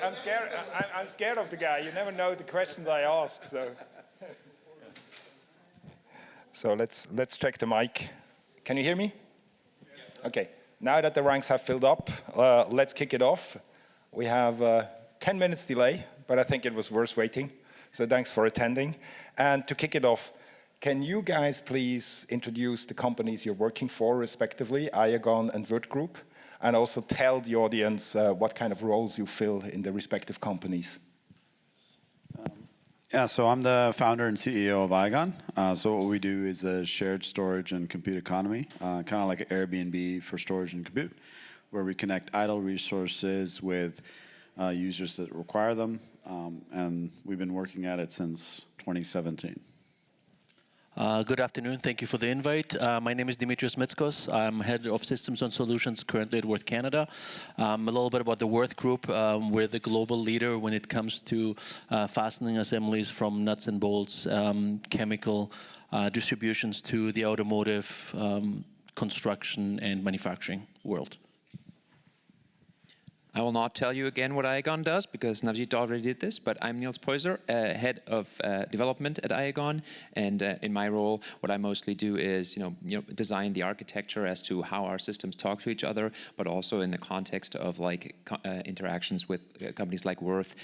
I'm scared. I'm scared of the guy. You never know the questions I ask. So let's check the mic. Can you hear me? Okay. Now that the ranks have filled up, let's kick it off. We have 10 minutes delay, but I think it was worth waiting. So thanks for attending. And to kick it off, can you guys please introduce the companies you're working for, respectively, Iagon and Würth Group, and also tell the audience what kind of roles you fill in the respective companies? Yeah, so I'm the founder and CEO of Iagon. So what we do is a shared storage and compute economy, kind of like an Airbnb for storage and compute, where we connect idle resources with users that require them. And we've been working at it since 2017. Good afternoon. Thank you for the invite. My name is Dimitrios Mitskos. I'm head of systems and solutions currently at Würth Canada. A little bit about the Würth Group. We're the global leader when it comes to fastening assemblies from nuts and bolts, chemical distributions to the automotive, construction and manufacturing world. I will not tell you again what Iagon does because Navjit already did this, but I'm Niels Poyser, head of development at Iagon, and in my role, what I mostly do is design the architecture as to how our systems talk to each other, but also in the context of like interactions with companies like Würth,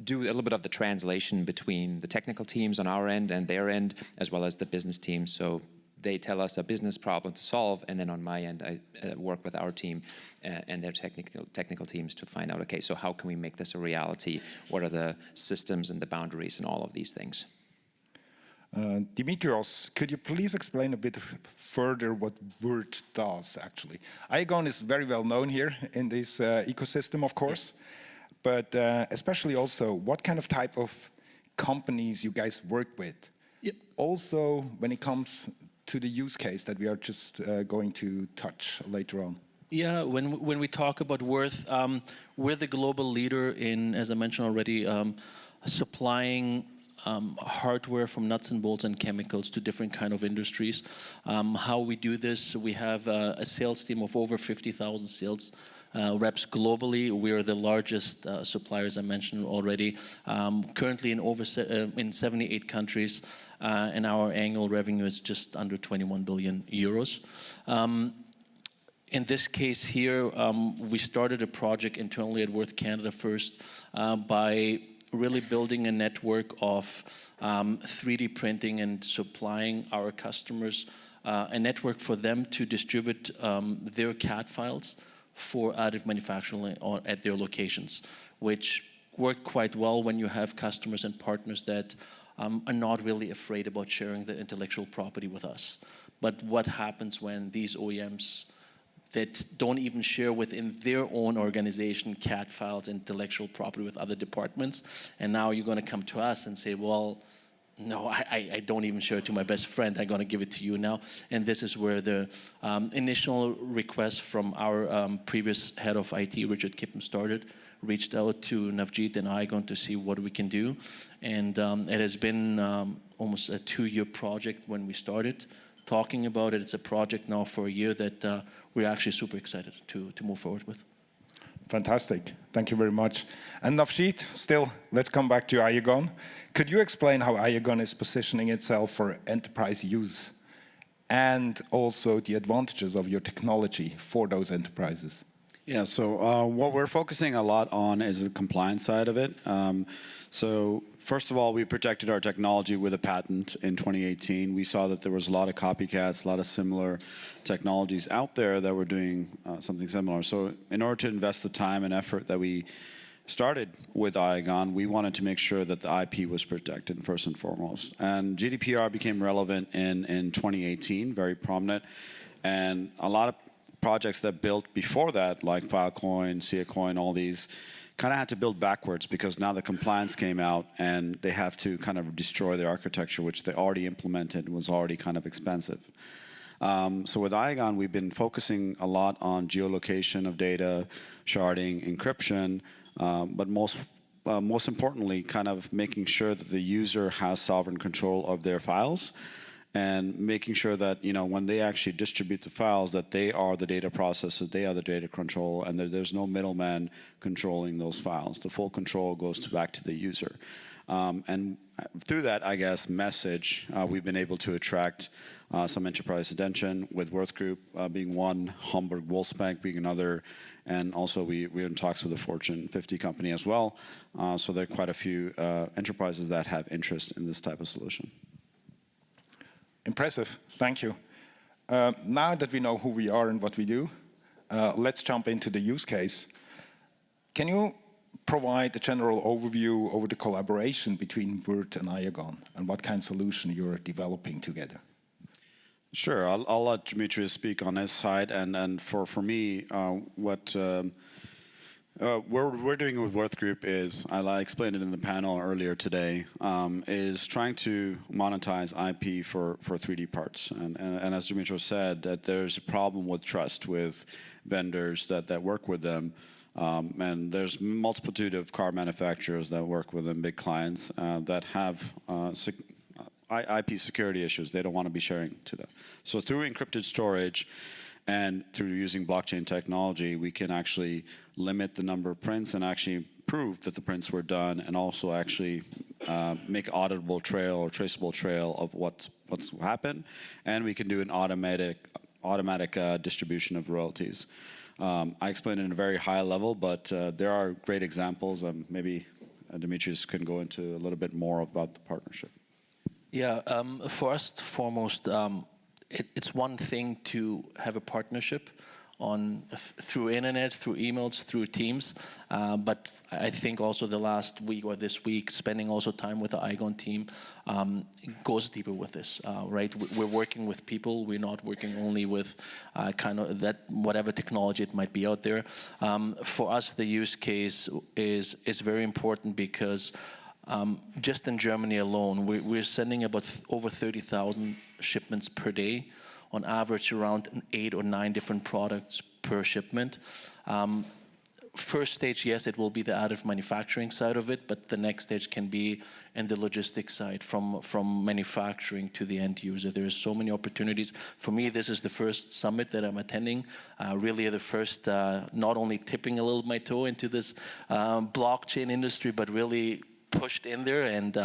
do a little bit of the translation between the technical teams on our end and their end, as well as the business teams. So they tell us a business problem to solve, and then on my end, I work with our team and their technical teams to find out, okay, so how can we make this a reality? What are the systems and the boundaries and all of these things? Dimitrios, could you please explain a bit further what Würth does, actually? Iagon is very well known here in this ecosystem, of course, but especially also, what kind of type of companies you guys work with? Yep. Also, when it comes to the use case that we are just going to touch later on. Yeah, when we talk about Würth, we're the global leader in, as I mentioned already, supplying hardware from nuts and bolts and chemicals to different kind of industries. How we do this, we have a sales team of over 50,000 sales reps globally. We are the largest suppliers, I mentioned already, currently in 78 countries, and our annual revenue is just under 21 billion euros. In this case here, we started a project internally at Würth Canada first by really building a network of 3D printing and supplying our customers a network for them to distribute their CAD files for additive manufacturing at their locations, which worked quite well when you have customers and partners that are not really afraid about sharing the intellectual property with us. But what happens when these OEMs that don't even share within their own organization CAD files, intellectual property with other departments, and now you're going to come to us and say, well, no, I don't even share it to my best friend. I'm going to give it to you now. And this is where the initial request from our previous head of IT, Richard Kippen, started. Reached out to Navjit and Iagon to see what we can do. And it has been almost a 2-year project when we started talking about it. It's a project now for a year that we're actually super excited to move forward with. Fantastic. Thank you very much. And Navjit, still, let's come back to Iagon. Could you explain how Iagon is positioning itself for enterprise use and also the advantages of your technology for those enterprises? Yeah, so what we're focusing a lot on is the compliance side of it. So first of all, we protected our technology with a patent in 2018. We saw that there was a lot of copycats, a lot of similar technologies out there that were doing something similar. So in order to invest the time and effort that we started with Iagon, we wanted to make sure that the IP was protected first and foremost. And GDPR became relevant in 2018, very prominent. And a lot of projects that built before that, like Filecoin, Siacoin, all these, kind of had to build backwards because now the compliance came out and they have to kind of destroy their architecture, which they already implemented, was already kind of expensive. So with Iagon, we've been focusing a lot on geolocation of data, sharding, encryption, but most importantly, kind of making sure that the user has sovereign control of their files and making sure that, when they actually distribute the files, that they are the data processor, they are the data control, and that there's no middleman controlling those files. The full control goes back to the user. And through that, I guess, message, we've been able to attract some enterprise attention, with Würth Group being one, Hamburg Wolfsbank being another, and also we're in talks with a Fortune 50 company as well. So there are quite a few enterprises that have interest in this type of solution. Impressive, thank you. Now that we know who we are and what we do, let's jump into the use case. Can you provide a general overview over the collaboration between Würth and Iagon and what kind of solution you're developing together? Sure, I'll let Dimitrios speak on his side, and for me, what we're doing with Würth Group is, I explained it in the panel earlier today, is trying to monetize IP for 3D parts. And as Dimitrios said, that there's a problem with trust with vendors that work with them. And there's multitude of car manufacturers that work with them, big clients, that have IP security issues they don't want to be sharing to them. So through encrypted storage and through using blockchain technology, we can actually limit the number of prints and actually prove that the prints were done, and also actually make auditable trail or traceable trail of what's happened. And we can do an automatic distribution of royalties. I explained it in a very high level, but there are great examples. Maybe Dimitrios can go into a little bit more about the partnership. Yeah, first, foremost, it's one thing to have a partnership through internet, through emails, through Teams, but I think also the last week or this week, spending also time with the Iagon team, goes deeper with this, right? We're working with people. We're not working only with kind of that whatever technology it might be out there. For us, the use case is very important because just in Germany alone, we're sending about over 30,000 shipments per day, on average around 8 or 9 different products per shipment. First stage, yes, it will be the additive manufacturing side of it, but the next stage can be in the logistics side, from manufacturing to the end user. There are so many opportunities. For me, this is the first summit that I'm attending, really the first, not only tipping a little my toe into this blockchain industry, but really pushed in there and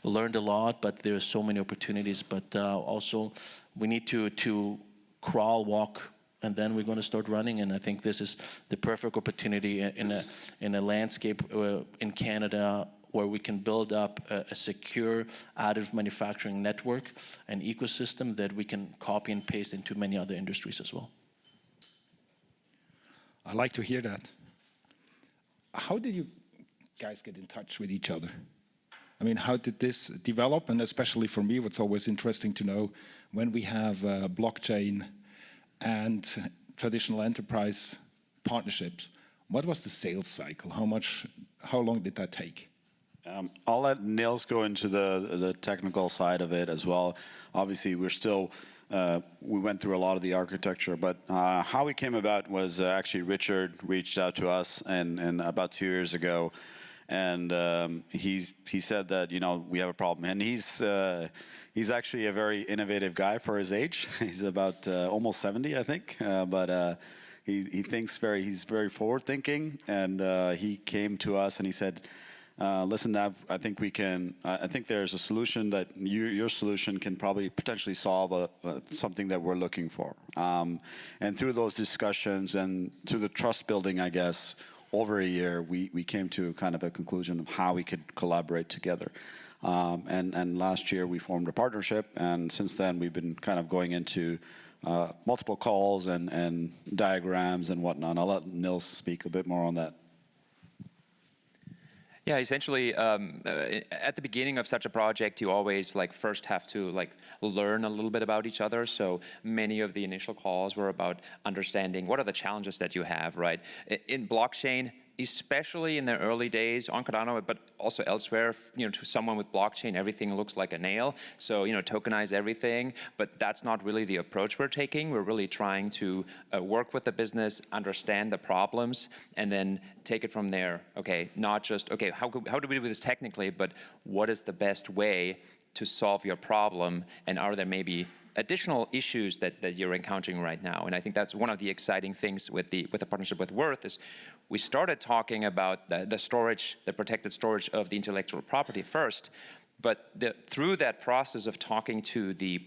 learned a lot. But there are so many opportunities, but also we need to crawl, walk, and then we're going to start running. And I think this is the perfect opportunity in a landscape in Canada where we can build up a secure additive manufacturing network and ecosystem that we can copy and paste into many other industries as well. I like to hear that. How did you guys get in touch with each other? I mean, how did this develop? And especially for me, what's always interesting to know, when we have blockchain and traditional enterprise partnerships, what was the sales cycle? How long did that take? I'll let Niels go into the technical side of it as well. Obviously, we went through a lot of the architecture, but how we came about was actually Richard reached out to us and about 2 years ago. And he said that, we have a problem. And he's actually a very innovative guy for his age. He's about almost 70, I think. But he's very forward thinking. And he came to us and he said, listen, Nav, I think there's a solution that your solution can probably potentially solve something that we're looking for. And through those discussions and through the trust building, I guess, over a year, we came to kind of a conclusion of how we could collaborate together. And last year we formed a partnership, and since then we've been kind of going into multiple calls and diagrams and whatnot. I'll let Niels speak a bit more on that. Yeah, essentially, at the beginning of such a project, you always first have to learn a little bit about each other. So many of the initial calls were about understanding what are the challenges that you have, right? In blockchain, especially in the early days on Cardano, but also elsewhere, to someone with blockchain, everything looks like a nail. So, tokenize everything, but that's not really the approach we're taking. We're really trying to work with the business, understand the problems, and then take it from there. Okay, not just, okay, how do we do this technically, but what is the best way to solve your problem, and are there maybe additional issues that you're encountering right now? And I think that's one of the exciting things with the partnership with Würth is we started talking about the storage, the protected storage of the intellectual property first, but through that process of talking to the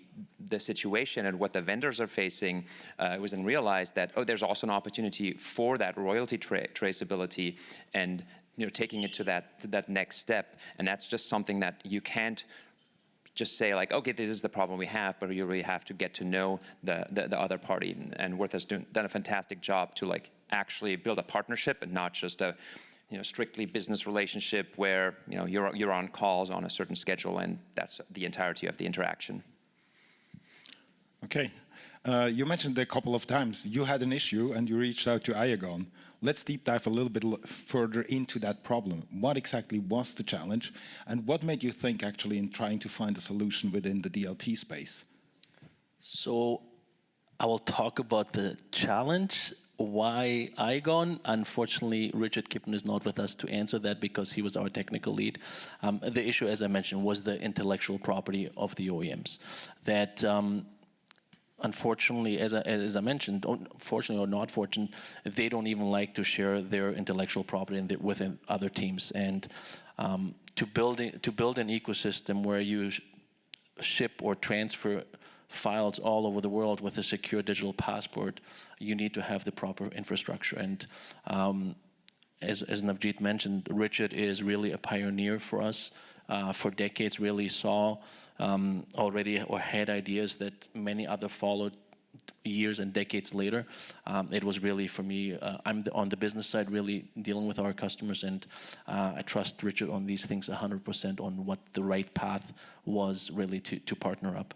situation and what the vendors are facing, it was then realized that, oh, there's also an opportunity for that royalty traceability and taking it to that next step. And that's just something that you can't just say like, okay, this is the problem we have, but you really have to get to know the other party. And Würth has done a fantastic job to like actually build a partnership and not just a strictly business relationship where you're on calls on a certain schedule, and that's the entirety of the interaction. Okay. You mentioned a couple of times you had an issue and you reached out to Iagon. Let's deep dive a little bit further into that problem. What exactly was the challenge, and what made you think actually in trying to find a solution within the DLT space? So I will talk about the challenge. Why Iagon? Unfortunately, Richard Kippen is not with us to answer that because he was our technical lead. The issue, as I mentioned, was the intellectual property of the OEMs. That unfortunately, as I mentioned, fortunately or not fortunate, they don't even like to share their intellectual property within other teams. And to build an ecosystem where you ship or transfer files all over the world with a secure digital passport, you need to have the proper infrastructure. And as Navjit mentioned, Richard is really a pioneer for us. For decades, really saw already or had ideas that many other followed years and decades later. It was really, for me, I'm on the business side really dealing with our customers, and I trust Richard on these things 100% on what the right path was really to partner up.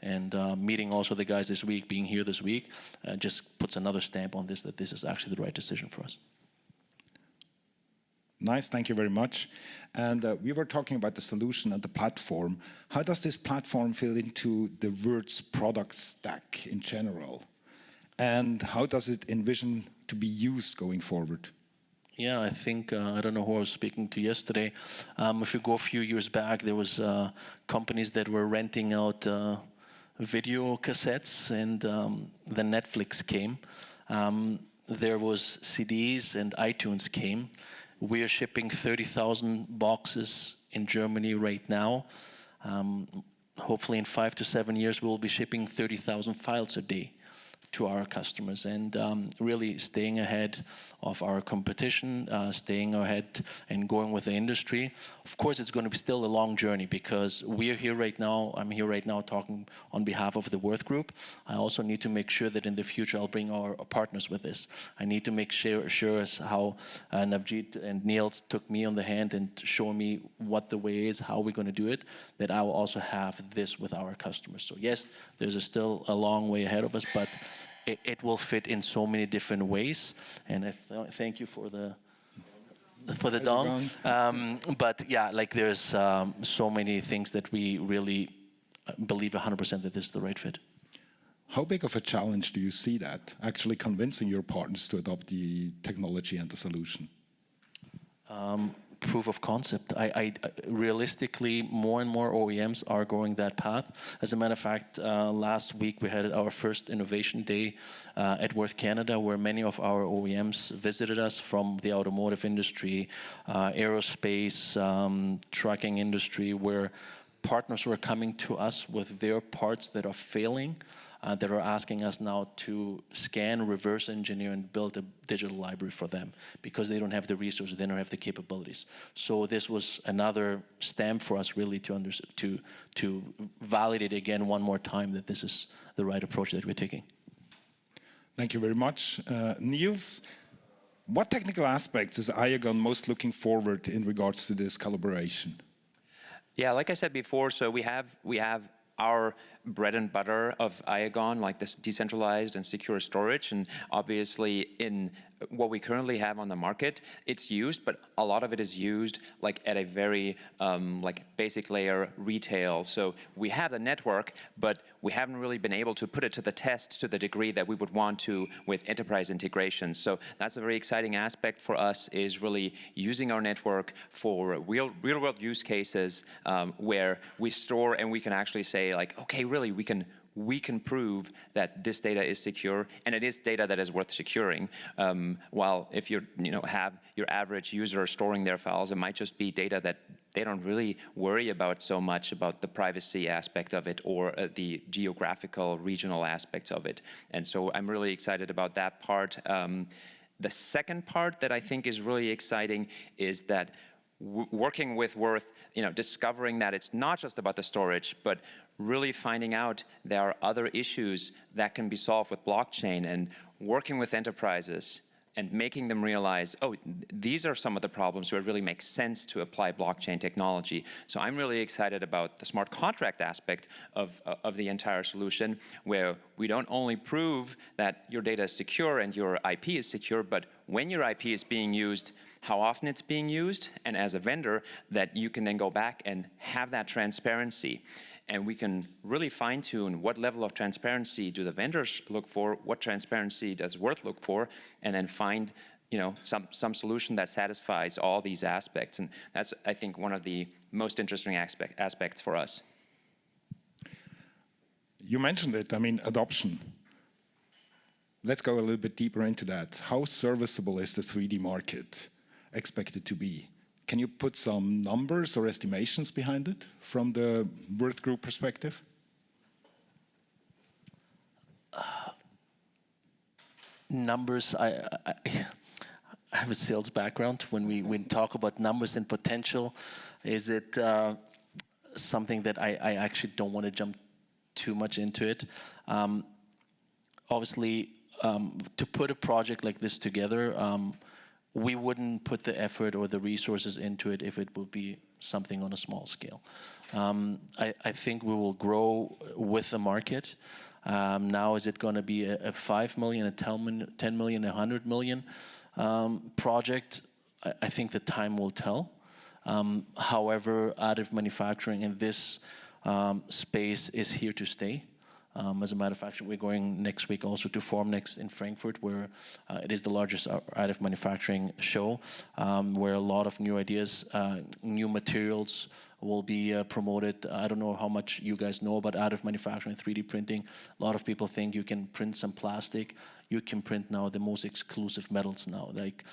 And meeting also the guys this week, being here this week, just puts another stamp on this, that this is actually the right decision for us. Nice, thank you very much. And we were talking about the solution and the platform. How does this platform fit into the Würth's product stack in general? And how does it envision to be used going forward? Yeah, I think, I don't know who I was speaking to yesterday. If you go a few years back, there was companies that were renting out video cassettes, and then Netflix came. There was CDs and iTunes came. We are shipping 30,000 boxes in Germany right now. Hopefully in 5 to 7 years, we'll be shipping 30,000 files a day to our customers, and really staying ahead of our competition, staying ahead and going with the industry. Of course, it's going to be still a long journey because we are here right now. I'm here right now talking on behalf of the Würth Group. I also need to make sure that in the future I'll bring our partners with this. I need to make sure as how Navjit and Niels took me on the hand and show me what the way is, how we're going to do it, that I will also have this with our customers. So yes, there's still a long way ahead of us, but it will fit in so many different ways, and I thank you for the dong. But yeah, like there's so many things that we really believe 100% that this is the right fit. How big of a challenge do you see that, actually convincing your partners to adopt the technology and the solution? Proof of concept. Realistically, more and more OEMs are going that path. As a matter of fact, last week we had our first innovation day at Würth Canada, where many of our OEMs visited us from the automotive industry, aerospace, trucking industry, where partners were coming to us with their parts that are failing, that are asking us now to scan, reverse engineer, and build a digital library for them because they don't have the resources, they don't have the capabilities. So this was another stamp for us really to validate again one more time that this is the right approach that we're taking. Thank you very much. Niels, what technical aspects is Iagon most looking forward in regards to this collaboration? Yeah, like I said before, so we have our bread and butter of Iagon, like this decentralized and secure storage. And obviously in what we currently have on the market, it's used, but a lot of it is used like at a very like basic layer retail. So we have a network, but we haven't really been able to put it to the test to the degree that we would want to with enterprise integrations. So that's a very exciting aspect for us, is really using our network for real-world use cases where we store and we can actually say, like, okay, really, we can prove that this data is secure, and it is data that is worth securing. While if you have your average user storing their files, it might just be data that they don't really worry about so much about the privacy aspect of it or the geographical, regional aspects of it. And so I'm really excited about that part. The second part that I think is really exciting is that working with Würth, discovering that it's not just about the storage, but really finding out there are other issues that can be solved with blockchain, and working with enterprises and making them realize, oh, these are some of the problems where it really makes sense to apply blockchain technology. So I'm really excited about the smart contract aspect of the entire solution, where we don't only prove that your data is secure and your IP is secure, but when your IP is being used, how often it's being used, and as a vendor, that you can then go back and have that transparency. And we can really fine-tune what level of transparency do the vendors look for, what transparency does Würth look for, and then find some solution that satisfies all these aspects. And that's, I think, one of the most interesting aspects for us. You mentioned it, adoption. Let's go a little bit deeper into that. How serviceable is the 3D market expected to be? Can you put some numbers or estimations behind it from the Würth Group perspective? Numbers, I have a sales background. When we talk about numbers and potential, is it something that I actually don't want to jump too much into it? Obviously, to put a project like this together, we wouldn't put the effort or the resources into it if it would be something on a small scale. I think we will grow with the market. Now, is it going to be a 5 million, a 10 million, a 100 million project? I think the time will tell. However, additive manufacturing in this space is here to stay. As a matter of fact, we're going next week also to Formnext in Frankfurt, where it is the largest additive manufacturing show, where a lot of new ideas, new materials will be promoted. I don't know how much you guys know about additive manufacturing, 3D printing. A lot of people think you can print some plastic. You can print now the most exclusive metals now. Like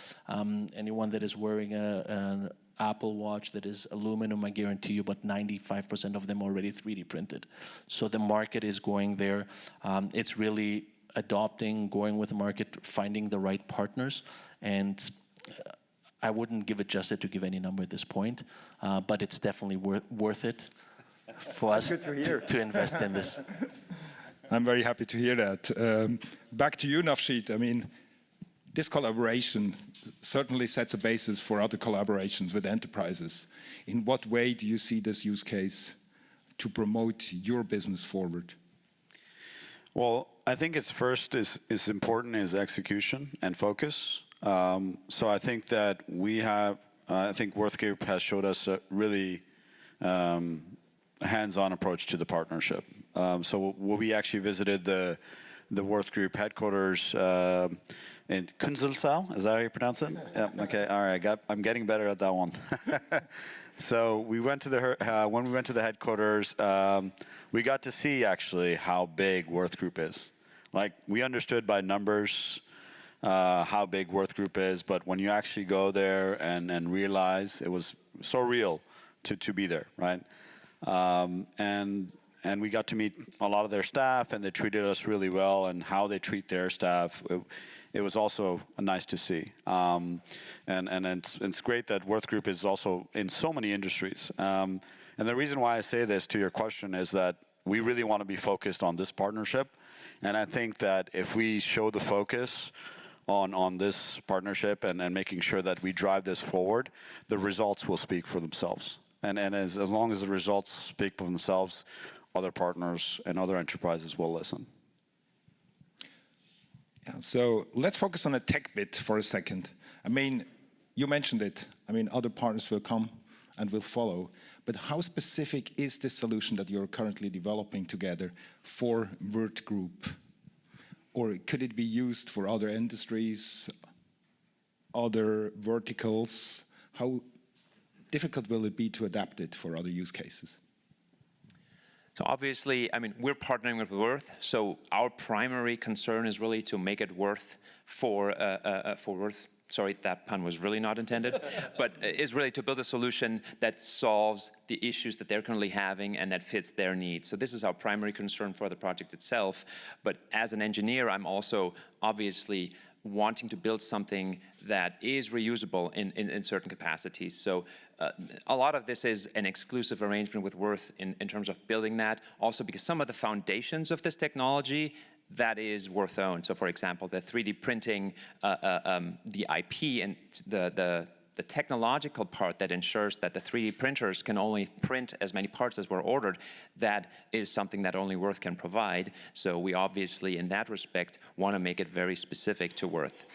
anyone that is wearing an Apple Watch that is aluminum, I guarantee you, but 95% of them already 3D printed. So the market is going there. It's really adopting, going with the market, finding the right partners. And I wouldn't give it justice to give any number at this point, but it's definitely worth it for us to invest in this. I'm very happy to hear that. Back to you, Navjit. This collaboration certainly sets a basis for other collaborations with enterprises. In what way do you see this use case to promote your business forward? Well, I think it's first is important is execution and focus. So I think that I think Würth Group has showed us a really hands-on approach to the partnership. So we actually visited the Würth Group headquarters in Künzelsau. Is that how you pronounce it? Yeah. Okay. All right. I'm getting better at that one. So we went to when we went to the headquarters, we got to see actually how big Würth Group is. Like, we understood by numbers how big Würth Group is, but when you actually go there and realize it was so real to be there, right? And we got to meet a lot of their staff, and they treated us really well, and how they treat their staff, it was also nice to see. And it's great that Würth Group is also in so many industries. And the reason why I say this to your question is that we really want to be focused on this partnership. And I think that if we show the focus on this partnership and making sure that we drive this forward, the results will speak for themselves. And as long as the results speak for themselves, other partners and other enterprises will listen. Yeah, so let's focus on a tech bit for a second. You mentioned it. Other partners will come. and will follow. But how specific is this solution that you're currently developing together for Würth Group? Or could it be used for other industries, other verticals? How difficult will it be to adapt it for other use cases? So obviously, I mean, we're partnering with Würth, so our primary concern is really to make it worth for Würth. Sorry, that pun was really not intended, but is really to build a solution that solves the issues that they're currently having and that fits their needs. So this is our primary concern for the project itself. But as an engineer, I'm also obviously wanting to build something that is reusable in certain capacities. So a lot of this is an exclusive arrangement with Würth in terms of building that. Also because some of the foundations of this technology, that is Würth owned. So for example, the 3D printing, the IP and the technological part that ensures that the 3D printers can only print as many parts as were ordered, that is something that only Würth can provide. So we obviously, in that respect, want to make it very specific to Würth.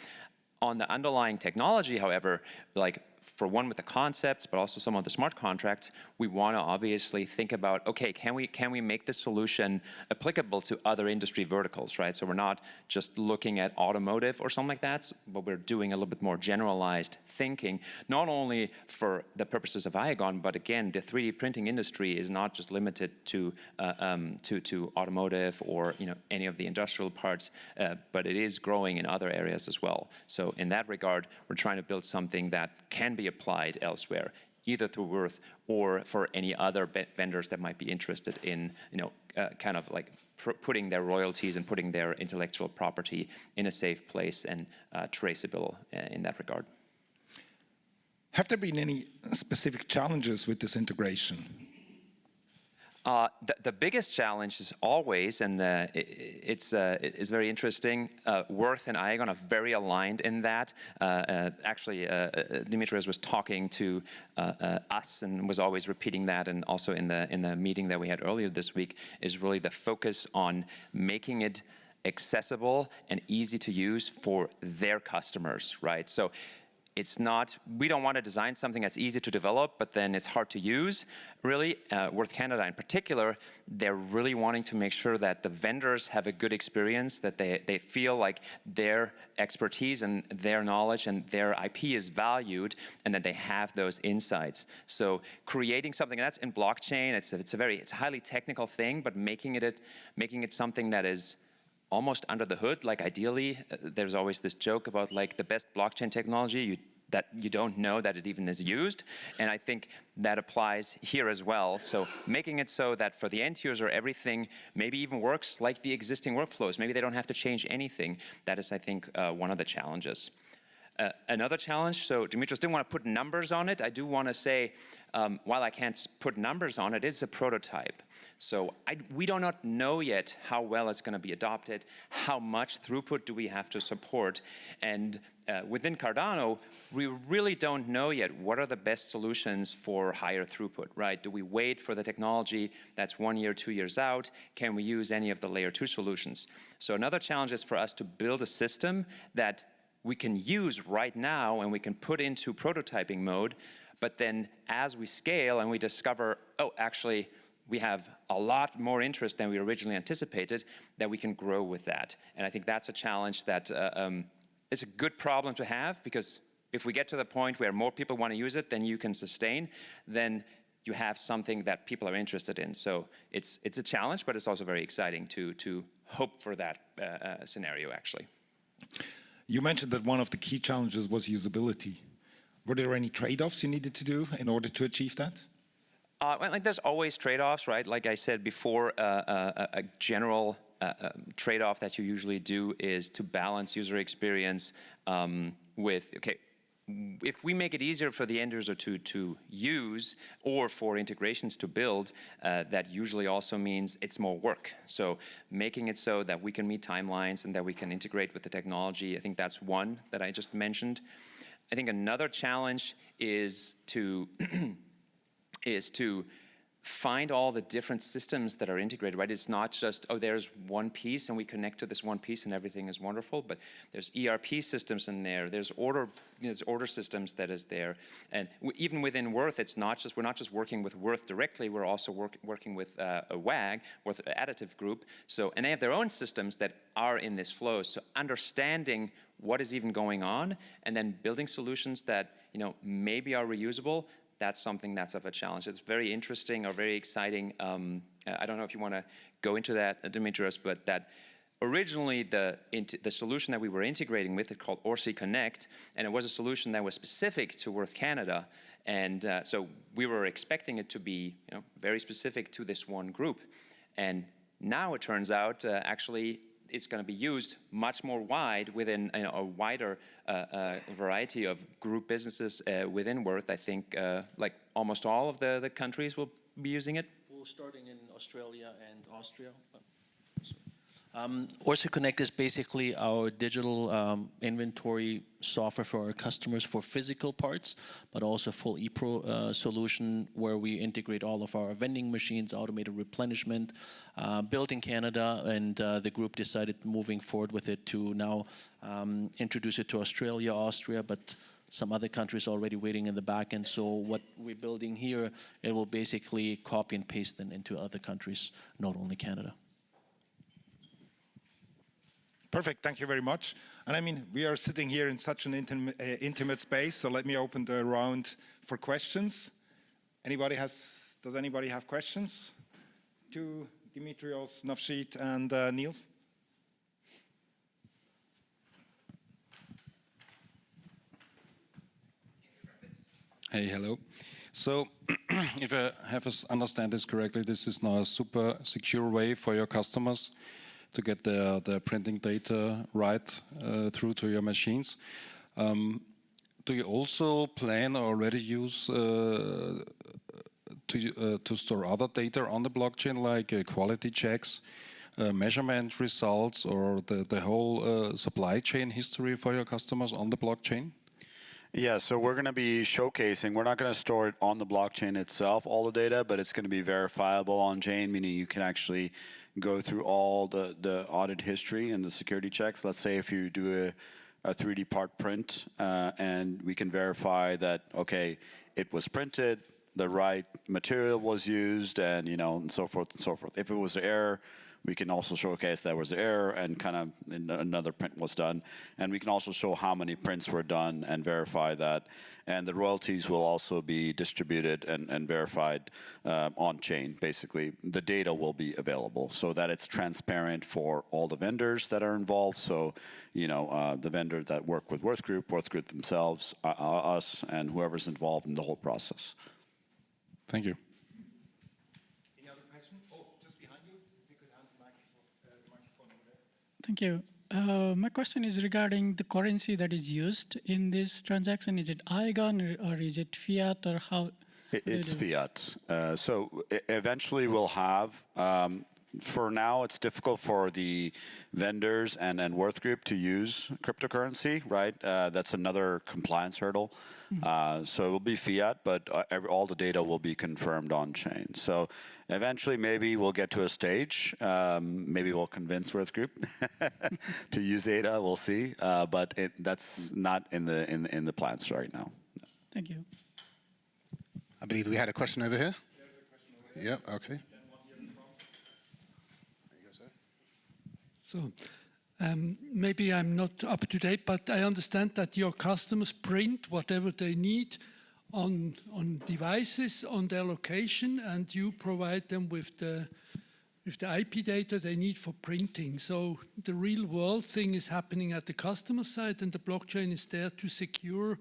On the underlying technology, however, like for one with the concepts, but also some of the smart contracts, we want to obviously think about, okay, can we make this solution applicable to other industry verticals, right? So we're not just looking at automotive or something like that, but we're doing a little bit more generalized thinking, not only for the purposes of Iagon, but again, the 3D printing industry is not just limited to automotive or any of the industrial parts, but it is growing in other areas as well. So in that regard, we're trying to build something that can be applied elsewhere, either through Würth or for any other vendors that might be interested in, kind of like putting their royalties and putting their intellectual property in a safe place and traceable in that regard. Have there been any specific challenges with this integration? The biggest challenge is always, and it's very interesting, Würth and Iagon are very aligned in that. Actually, Dimitrios was talking to us and was always repeating that, and also in the meeting that we had earlier this week, is really the focus on making it accessible and easy to use for their customers, right? So it's not, we don't want to design something that's easy to develop, but then it's hard to use. Really, Würth Canada in particular, they're really wanting to make sure that the vendors have a good experience, that they feel like their expertise and their knowledge and their IP is valued, and that they have those insights. So creating something that's in blockchain, it's a highly technical thing, but making it something that is almost under the hood. Like ideally, there's always this joke about like the best blockchain technology that you don't know that it even is used. And I think that applies here as well. So making it so that for the end user, everything maybe even works like the existing workflows. Maybe they don't have to change anything. That is, I think, one of the challenges. Another challenge, so Dimitrios didn't want to put numbers on it. I do want to say, while I can't put numbers on it, it's a prototype. So we do not know yet how well it's going to be adopted, how much throughput do we have to support. And within Cardano, we really don't know yet what are the best solutions for higher throughput, right? Do we wait for the technology that's 1 year, 2 years out? Can we use any of the layer 2 solutions? So another challenge is for us to build a system that we can use right now and we can put into prototyping mode, but then as we scale and we discover, oh, actually, we have a lot more interest than we originally anticipated, that we can grow with that. And I think that's a challenge that it's a good problem to have, because if we get to the point where more people want to use it than you can sustain, then you have something that people are interested in. So it's a challenge, but it's also very exciting to hope for that scenario, actually. You mentioned that one of the key challenges was usability. Were there any trade-offs you needed to do in order to achieve that? Like there's always trade-offs, right? Like I said before, a general trade-off that you usually do is to balance user experience with, okay, if we make it easier for the end user to use or for integrations to build, that usually also means it's more work. So making it so that we can meet timelines and that we can integrate with the technology, I think that's one that I just mentioned. I think another challenge is to find all the different systems that are integrated, right? It's not just, oh, there's one piece and we connect to this one piece and everything is wonderful, but there's ERP systems in there, there's order systems that is there. And even within Würth, we're not just working with Würth directly, we're also working with a WAG, Würth Additive Group. So, and they have their own systems that are in this flow. So understanding what is even going on and then building solutions that, maybe are reusable, that's something that's of a challenge. It's very interesting or very exciting. I don't know if you want to go into that, Dimitrios, but that originally the solution that we were integrating with, it's called ORC Connect, and it was a solution that was specific to Würth Canada. And so we were expecting it to be very specific to this one group. And now it turns out actually it's going to be used much more wide within a wider variety of group businesses within Würth. I think like almost all of the countries will be using it. We're starting in Australia and Austria. ORC Connect is basically our digital inventory software for our customers for physical parts, but also full ePro solution where we integrate all of our vending machines, automated replenishment, built in Canada, and the group decided moving forward with it to now introduce it to Australia, Austria, but some other countries already waiting in the back end. So what we're building here, it will basically copy and paste them into other countries, not only Canada. Perfect, thank you very much. And I mean, we are sitting here in such an intimate space, so let me open the round for questions. Does anybody have questions to Dimitrios, Navjit, and Niels? Hey, hello. So, if I have us understand this correctly, this is now a super secure way for your customers to get the printing data right through to your machines. Do you also plan or already use to store other data on the blockchain, like quality checks, measurement results, or the whole supply chain history for your customers on the blockchain? Yeah, so we're going to be showcasing, we're not going to store it on the blockchain itself, all the data, but it's going to be verifiable on chain, meaning you can actually go through all the audit history and the security checks. Let's say if you do a 3D part print and we can verify that, okay, it was printed, the right material was used, and and so forth and so forth. If it was an error, we can also showcase that was an error and kind of another print was done. And we can also show how many prints were done and verify that. And the royalties will also be distributed and verified on chain, basically. The data will be available so that it's transparent for all the vendors that are involved. So, the vendors that work with Würth Group themselves, us, and whoever's involved in the whole process. Thank you. Thank you. My question is regarding the currency that is used in this transaction. Is it Iagon or is it fiat or how? It's fiat. So eventually we'll have, for now it's difficult for the vendors and Würth Group to use cryptocurrency, right? That's another compliance hurdle. So it will be fiat, but all the data will be confirmed on chain. So eventually maybe we'll get to a stage, maybe we'll convince Würth Group to use data, we'll see. But that's not in the plans right now. Thank you. I believe we had a question over here. Yeah, okay. So maybe I'm not up to date, but I understand that your customers print whatever they need on devices on their location, and you provide them with the IP data they need for printing. So the real world thing is happening at the customer side, and the blockchain is there to secure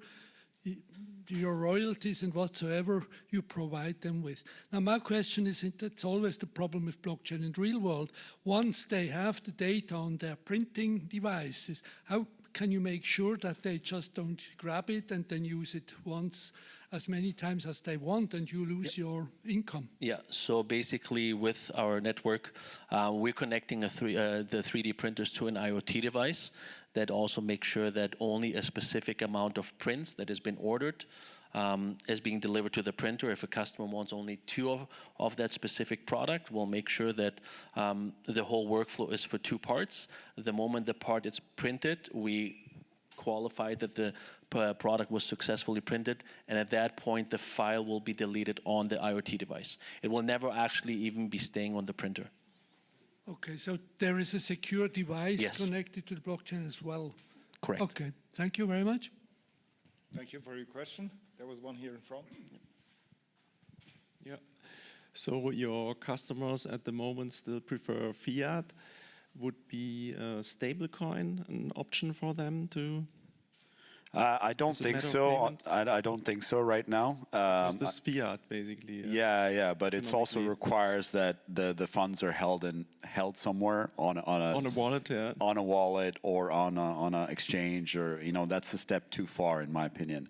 your royalties and whatsoever you provide them with. Now my question is, that's always the problem with blockchain in the real world. Once they have the data on their printing devices, how can you make sure that they just don't grab it and then use it once as many times as they want and you lose your income? Yeah, so basically with our network, we're connecting the 3D printers to an IoT device that also makes sure that only a specific amount of prints that has been ordered is being delivered to the printer. If a customer wants only 2 of that specific product, we'll make sure that the whole workflow is for 2 parts. The moment the part is printed, we qualify that the product was successfully printed, and at that point the file will be deleted on the IoT device. It will never actually even be staying on the printer. Okay, so there is a secure device Yes. connected to the blockchain as well. Correct. Okay, thank you very much. Thank you for your question. There was one here in front. Yeah. So your customers at the moment still prefer fiat. Would be a stablecoin an option for them to? I don't As a think matter of so. payment? I don't think so right now. Is this fiat basically? Yeah, but it also economically- requires that the funds are held somewhere on a wallet, yeah. on a wallet or on a exchange, or that's a step too far in my opinion.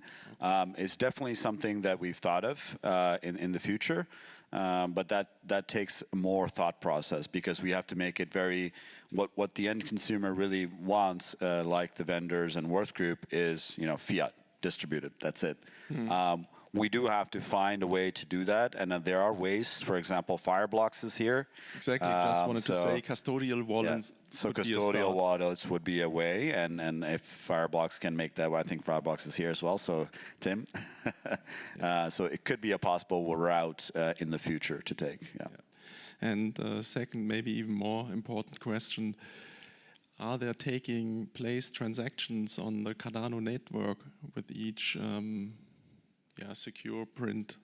It's definitely something that we've thought of in the future. But that takes more thought process, because we have to make it very, what the end consumer really wants, like the vendors and Würth Group, is fiat distributed. That's it. We do have to find a way to do that, and there are ways. For example, Fireblocks is here. Exactly. Just wanted to say custodial wallets. So would be a custodial start. wallets would be a way, and if Fireblocks can make that, I think Fireblocks is here as well. So Tim, so it could be a possible route in the future to take. Yeah. And second, maybe even more important question: are there taking place transactions on the Cardano network with each secure print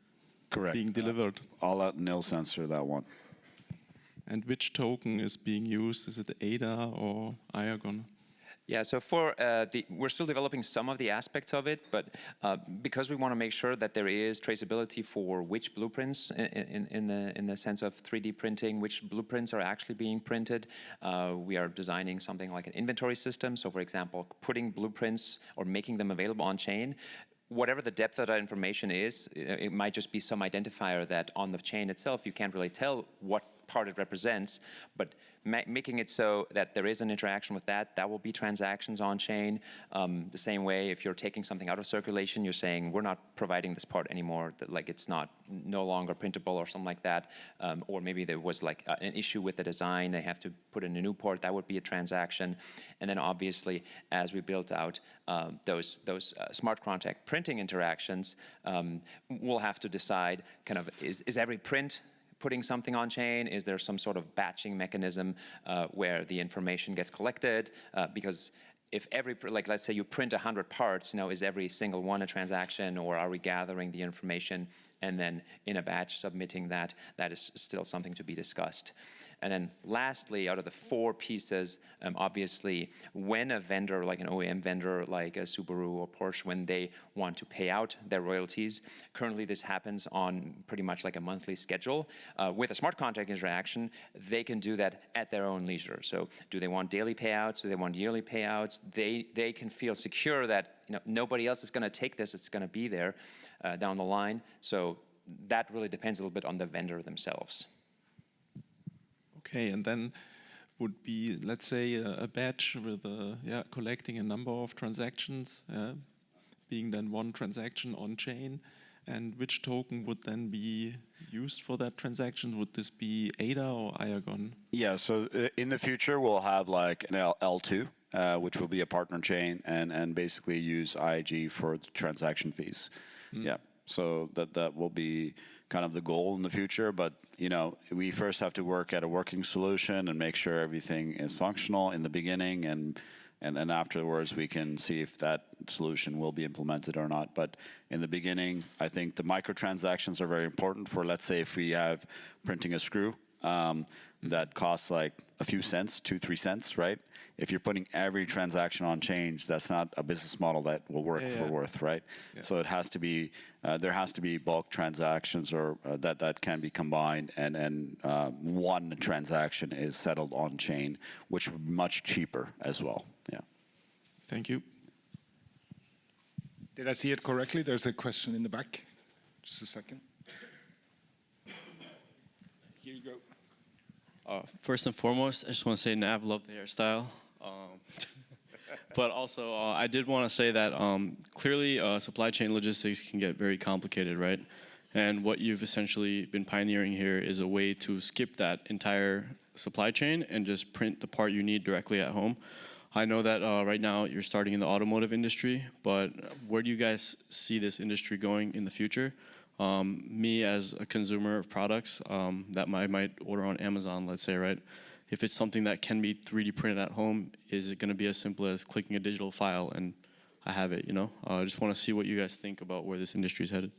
Correct. being delivered? I'll let Nils answer that one. And which token is being used? Is it ADA or Iagon? Yeah, so we're still developing some of the aspects of it, but because we want to make sure that there is traceability for which blueprints, in the sense of 3D printing, which blueprints are actually being printed, we are designing something like an inventory system. So, for example, putting blueprints or making them available on chain. Whatever the depth of that information is, it might just be some identifier that on the chain itself you can't really tell what part it represents, but making it so that there is an interaction with that will be transactions on chain. The same way, if you're taking something out of circulation, you're saying we're not providing this part anymore, like it's no longer printable or something like that, or maybe there was like an issue with the design, they have to put in a new part, that would be a transaction. And then obviously, as we built out those smart contract printing interactions, we'll have to decide kind of, is every print putting something on chain? Is there some sort of batching mechanism where the information gets collected? Because if let's say you print 100 parts, is every single one a transaction, or are we gathering the information and then in a batch submitting that? That is still something to be discussed. And then lastly, out of the 4 pieces, obviously, when a vendor, like an OEM vendor, like a Subaru or Porsche, when they want to pay out their royalties, currently this happens on pretty much like a monthly schedule. With a smart contract interaction, they can do that at their own leisure. So do they want daily payouts? Do they want yearly payouts? They can feel secure that nobody else is going to take this. It's going to be there down the line. So that really depends a little bit on the vendor themselves. Okay, and then would be, let's say, a batch with collecting a number of transactions, being then one transaction on chain, and which token would then be used for that transaction? Would this be ADA or Iagon? Yeah, so in the future we'll have like an L2, which will be a partner chain, and basically use IAG for the transaction fees. Yeah. So that will be kind of the goal in the future, but we first have to work at a working solution and make sure everything is functional in the beginning, and afterwards we can see if that solution will be implemented or not. But in the beginning, I think the microtransactions are very important for, let's say, if we have printing a screw that costs like a few cents, 2-3 cents, right? If you're putting every transaction on chain, that's not a business model that will work for Würth, right? Yeah. So it has to be, there has to be bulk transactions, or that can be combined, and one transaction is settled on chain, which would be much cheaper as well. Yeah. Thank you. Did I see it correctly? There's a question in the back. Just a second. Here you go. First and foremost, I just want to say Nav, love the hairstyle. But also, I did want to say that clearly supply chain logistics can get very complicated, right? And what you've essentially been pioneering here is a way to skip that entire supply chain and just print the part you need directly at home. I know that right now you're starting in the automotive industry, but where do you guys see this industry going in the future? Me as a consumer of products that I might order on Amazon, let's say, right? If it's something that can be 3D printed at home, is it going to be as simple as clicking a digital file and I have it, you know? I just want to see what you guys think about where this industry is headed.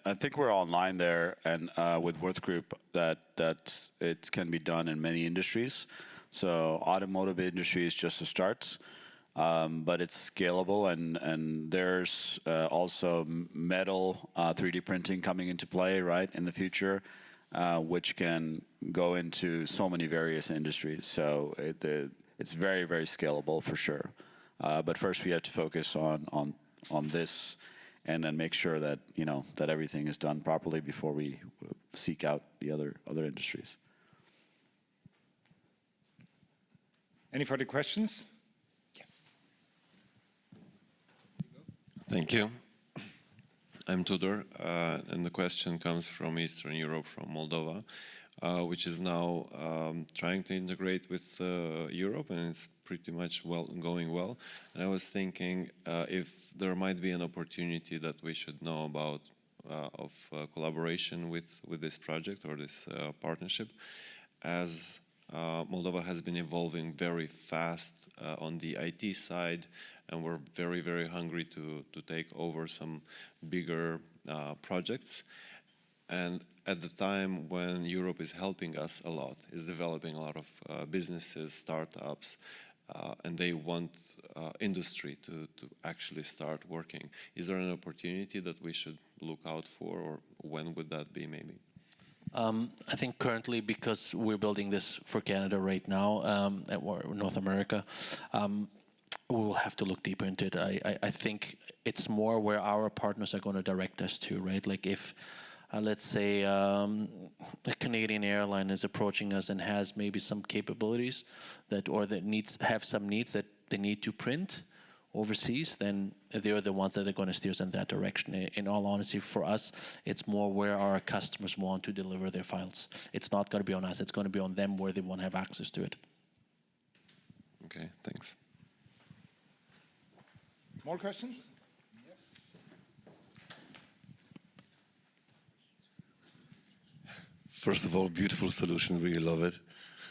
I think we're online there, and with Würth Group, that it can be done in many industries. So automotive industry is just a start, but it's scalable, and there's also metal 3D printing coming into play, right, in the future, which can go into so many various industries. So it's very, very scalable for sure. But first we have to focus on this, and then make sure that that everything is done properly before we seek out the other industries. Any further questions? Yes. Thank you. I'm Tudor, and the question comes from Eastern Europe, from Moldova, which is now trying to integrate with Europe, and it's pretty much going well. And I was thinking if there might be an opportunity that we should know about of collaboration with this project or this partnership, as Moldova has been evolving very fast on the IT side, and we're very, very hungry to take over some bigger projects. And at the time when Europe is helping us a lot, is developing a lot of businesses, startups, and they want industry to actually start working. Is there an opportunity that we should look out for, or when would that be maybe? I think currently, because we're building this for Canada right now, or North America, we will have to look deeper into it. I think it's more where our partners are going to direct us to, right? Like if, let's say, a Canadian airline is approaching us and has maybe some capabilities that have some needs that they need to print overseas, then they're the ones that are going to steer us in that direction. In all honesty, for us, it's more where our customers want to deliver their files. It's not going to be on us. It's going to be on them where they want to have access to it. Okay, thanks. More questions? Yes. First of all, beautiful solution. Really love it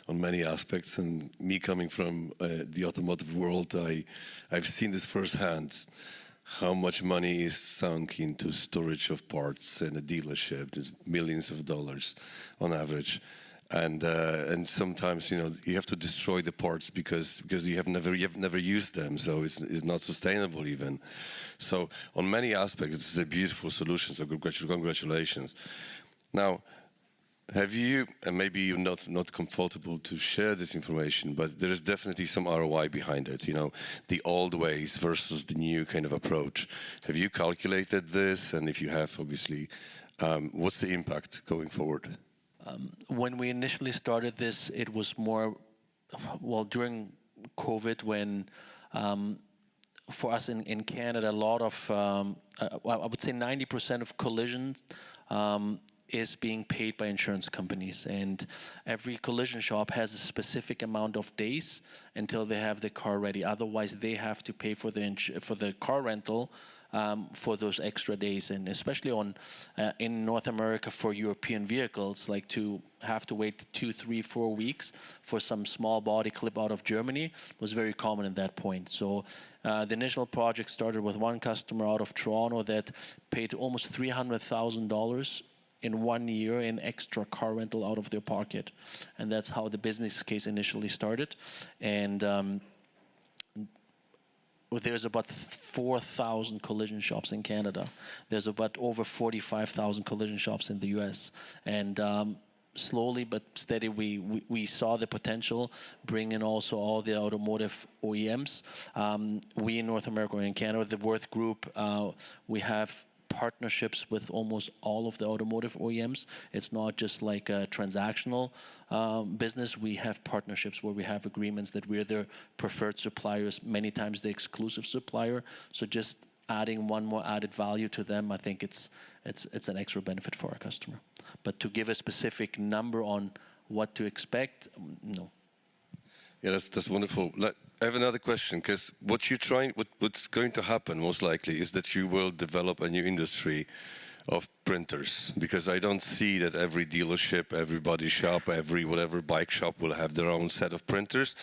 on many aspects. And me coming from the automotive world, I've seen this firsthand, how much money is sunk into storage of parts in a dealership. There's millions of dollars on average. And sometimes you have to destroy the parts because you have never used them, so it's not sustainable even. So on many aspects, it's a beautiful solution. So congratulations. Now, have you, and maybe you're not comfortable to share this information, but there is definitely some ROI behind it, the old ways versus the new kind of approach. Have you calculated this? And if you have, obviously, what's the impact going forward? When we initially started this, it was more, during COVID, when for us in Canada, a lot of, I would say 90% of collisions is being paid by insurance companies, and every collision shop has a specific amount of days until they have the car ready. Otherwise, they have to pay for the car rental for those extra days, and especially in North America for European vehicles, like to have to wait 2, 3, 4 weeks for some small body clip out of Germany was very common at that point. So the initial project started with one customer out of Toronto that paid almost $300,000 in 1 year in extra car rental out of their pocket, and that's how the business case initially started. And there's about 4,000 collision shops in Canada. There's about over 45,000 collision shops in the US. And slowly but steady, we saw the potential, bring in also all the automotive OEMs. We in North America and in Canada, the Würth Group, we have partnerships with almost all of the automotive OEMs. It's not just like a transactional business. We have partnerships where we have agreements that we're their preferred suppliers, many times the exclusive supplier. So just adding one more added value to them, I think it's an extra benefit for our customer. But to give a specific number on what to expect, no. Yeah, that's wonderful. I have another question, because what's going to happen most likely is that you will develop a new industry of printers, because I don't see that every dealership, every body shop, every whatever bike shop will have their own set of printers.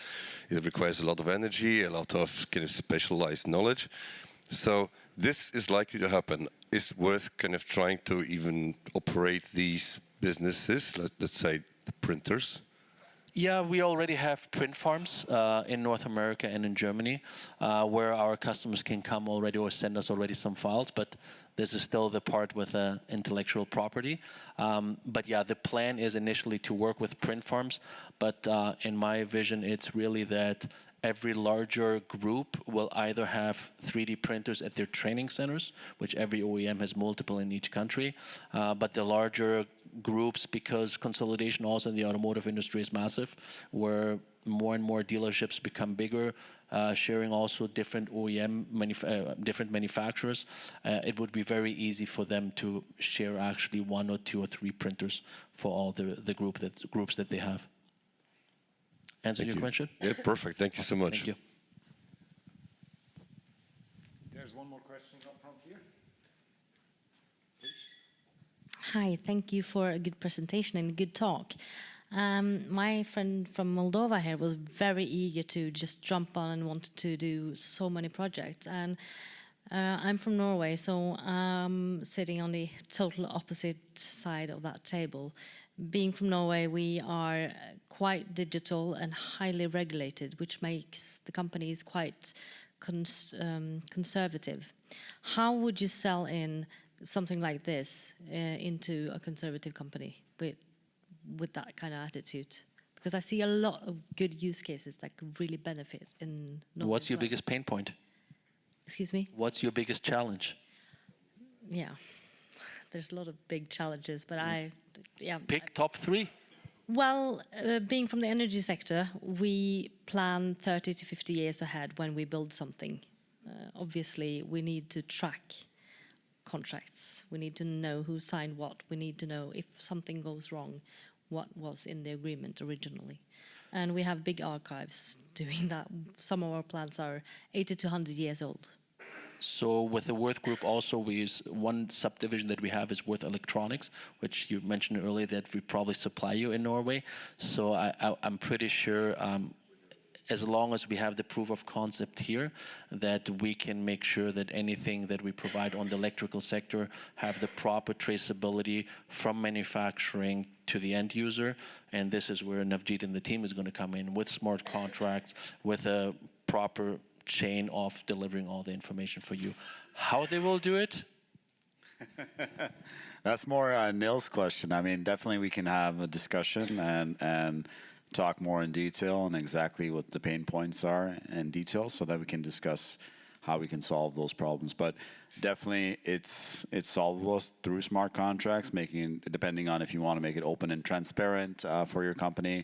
It requires a lot of energy, a lot of kind of specialized knowledge. So this is likely to happen. Is Würth kind of trying to even operate these businesses, let's say the printers? Yeah, we already have print farms in North America and in Germany where our customers can come already or send us already some files, but this is still the part with intellectual property. But yeah, the plan is initially to work with print farms, but in my vision, it's really that every larger group will either have 3D printers at their training centers, which every OEM has multiple in each country, but the larger groups, because consolidation also in the automotive industry is massive, where more and more dealerships become bigger, sharing also different different manufacturers, it would be very easy for them to share actually 1 or 2 or 3 printers for all the groups that they have. Answer your question? Yeah, perfect. Thank you so much. Thank you. There's one more question up front here. Hi, thank you for a good presentation and a good talk. My friend from Moldova here was very eager to just jump on and wanted to do so many projects. And I'm from Norway, so I'm sitting on the total opposite side of that table. Being from Norway, we are quite digital and highly regulated, which makes the companies quite conservative. How would you sell in something like this into a conservative company with that kind of attitude? Because I see a lot of good use cases that could really benefit in Norway. What's your biggest pain point? Excuse me? What's your biggest challenge? Yeah, there's a lot of big challenges, but Pick top 3. Well, being from the energy sector, we plan 30 to 50 years ahead when we build something. Obviously, we need to track contracts. We need to know who signed what. We need to know if something goes wrong, what was in the agreement originally. And we have big archives doing that. Some of our plants are 80 to 100 years old. So with the Würth Group also, we use one subdivision that we have is Würth Electronics, which you mentioned earlier that we probably supply you in Norway. So I'm pretty sure as long as we have the proof of concept here, that we can make sure that anything that we provide on the electrical sector have the proper traceability from manufacturing to the end user. And this is where Navjit and the team is going to come in with smart contracts, with a proper chain of delivering all the information for you. How they will do it? That's more Nils' question. I mean, definitely we can have a discussion and talk more in detail on exactly what the pain points are in detail, so that we can discuss how we can solve those problems. But definitely it's solvable through smart contracts, depending on if you want to make it open and transparent for your company.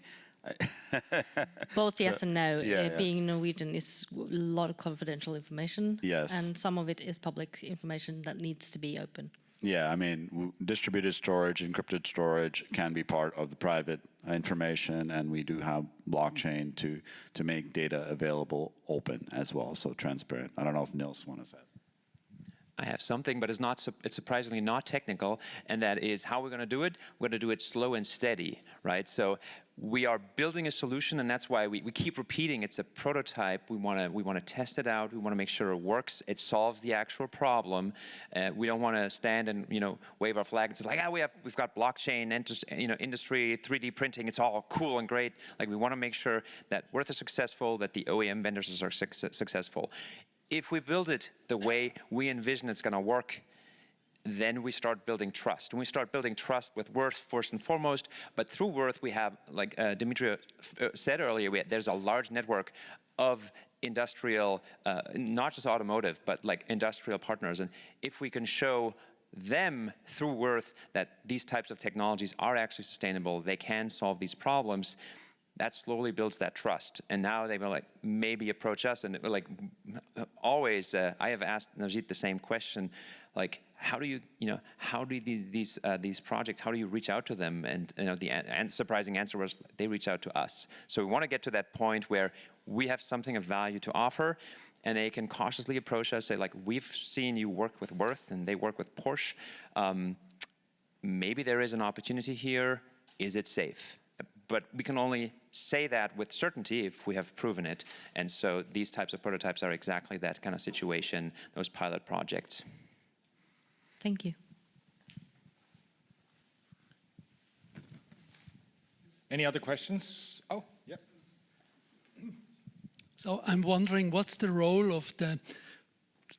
Both yes and no. Yeah. Being Norwegian is a lot of confidential information. Yes. And some of it is public information that needs to be open. Yeah, I mean, distributed storage, encrypted storage can be part of the private information, and we do have blockchain to make data available open as well, so transparent. I don't know if Nils wants to say. I have something, but it's surprisingly not technical, and that is how we're going to do it. We're going to do it slow and steady, right? So we are building a solution, and that's why we keep repeating it's a prototype. We want to test it out. We want to make sure it works. It solves the actual problem. We don't want to stand and wave our flag and say like, we've got blockchain, industry, 3D printing. It's all cool and great. Like we want to make sure that Würth is successful, that the OEM vendors are successful. If we build it the way we envision it's going to work, then we start building trust. And we start building trust with Würth first and foremost, but through Würth we have, like Dimitrios said earlier, there's a large network of industrial, not just automotive, but like industrial partners. And if we can show them through Würth that these types of technologies are actually sustainable, they can solve these problems, that slowly builds that trust. And now they will like maybe approach us, and like always, I have asked Navjit the same question, like how do you, how do these projects, how do you reach out to them? And the surprising answer was they reach out to us. So we want to get to that point where we have something of value to offer, and they can cautiously approach us, say like, we've seen you work with Würth, and they work with Porsche. Maybe there is an opportunity here. Is it safe? But we can only say that with certainty if we have proven it. And so these types of prototypes are exactly that kind of situation, those pilot projects. Thank you. Any other questions? Oh, yeah. So I'm wondering, what's the role of the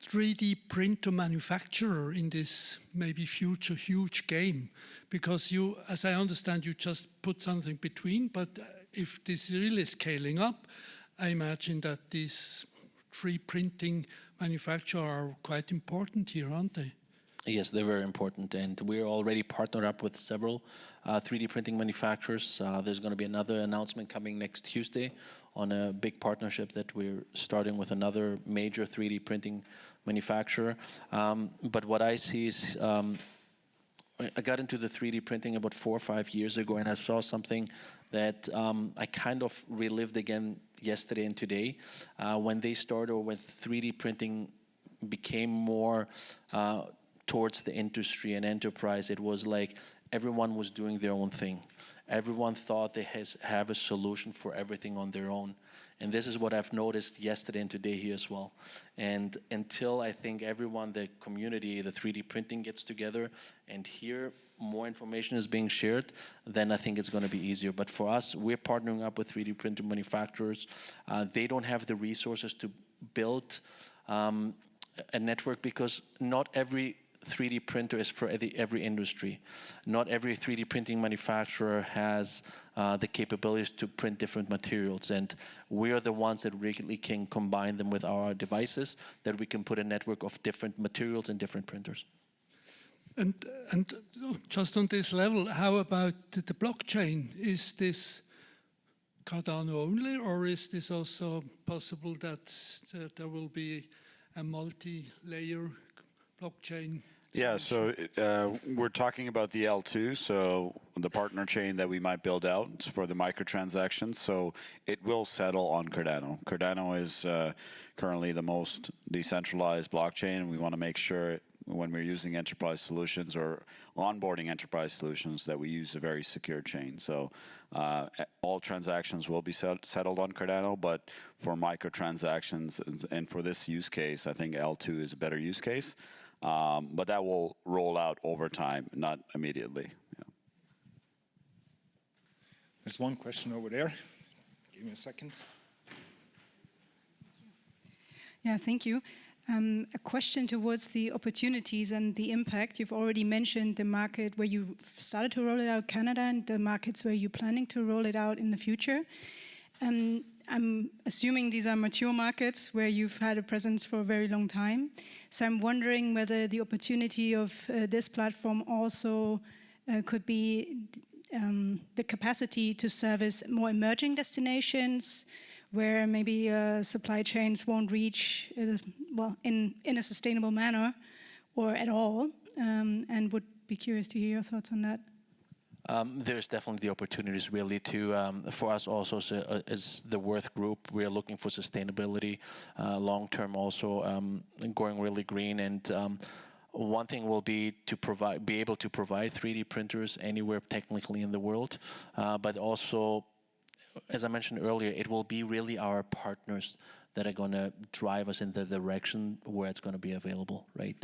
3D printer manufacturer in this maybe future huge game? Because you, as I understand, you just put something between, but if this really is scaling up, I imagine that these 3D printing manufacturers are quite important here, aren't they? Yes, they're very important, and we're already partnered up with several 3D printing manufacturers. There's going to be another announcement coming next Tuesday on a big partnership that we're starting with another major 3D printing manufacturer. But what I see is, I got into the 3D printing about 4 or 5 years ago, and I saw something that I kind of relived again yesterday and today. When they started, or when 3D printing became more towards the industry and enterprise, it was like everyone was doing their own thing. Everyone thought they have a solution for everything on their own. And this is what I've noticed yesterday and today here as well. And until I think everyone, the community, the 3D printing gets together and here more information is being shared, then I think it's going to be easier. But for us, we're partnering up with 3D printer manufacturers. They don't have the resources to build a network, because not every 3D printer is for every industry. Not every 3D printing manufacturer has the capabilities to print different materials, and we are the ones that really can combine them with our devices, that we can put a network of different materials and different printers. And just on this level, how about the blockchain? Is this Cardano only, or is this also possible that there will be a multi-layer blockchain? Yeah, so we're talking about the L2, so the partner chain that we might build out for the microtransactions. So it will settle on Cardano. Cardano is currently the most decentralized blockchain, and we want to make sure when we're using enterprise solutions or onboarding enterprise solutions that we use a very secure chain. So all transactions will be settled on Cardano, but for microtransactions and for this use case, I think L2 is a better use case. But that will roll out over time, not immediately. Yeah. There's one question over there. Give me a second. Yeah, thank you. A question towards the opportunities and the impact. You've already mentioned the market where you started to roll it out, Canada, and the markets where you're planning to roll it out in the future. I'm assuming these are mature markets where you've had a presence for a very long time. So I'm wondering whether the opportunity of this platform also could be the capacity to service more emerging destinations where maybe supply chains won't reach, well, in a sustainable manner or at all, and would be curious to hear your thoughts on that. There's definitely the opportunities really to, for us also as the Würth Group, we're looking for sustainability, long-term also, going really green. And one thing will be to be able to provide 3D printers anywhere technically in the world, but also, as I mentioned earlier, it will be really our partners that are going to drive us in the direction where it's going to be available, right?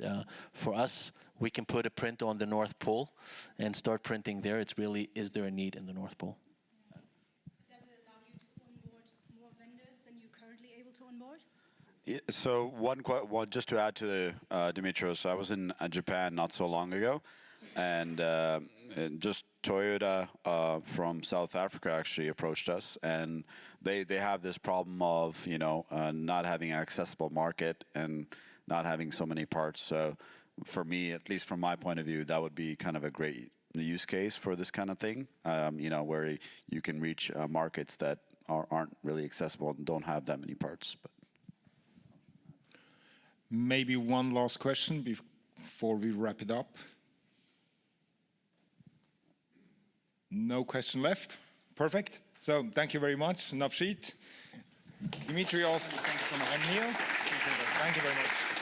For us, we can put a printer on the North Pole and start printing there. It's really, is there a need in the North Pole? Does it allow you to onboard more vendors than you're currently able to onboard? Yeah, so one just to add to Dimitrios, I was in Japan not so long ago, and just Toyota from South Africa actually approached us, and they have this problem of not having an accessible market and not having so many parts. So for me, at least from my point of view, that would be kind of a great use case for this kind of thing, where you can reach markets that aren't really accessible and don't have that many parts. But maybe one last question before we wrap it up. No question left. Perfect. So thank you very much, Navjit, Dimitrios, and Niels. Thank you very much.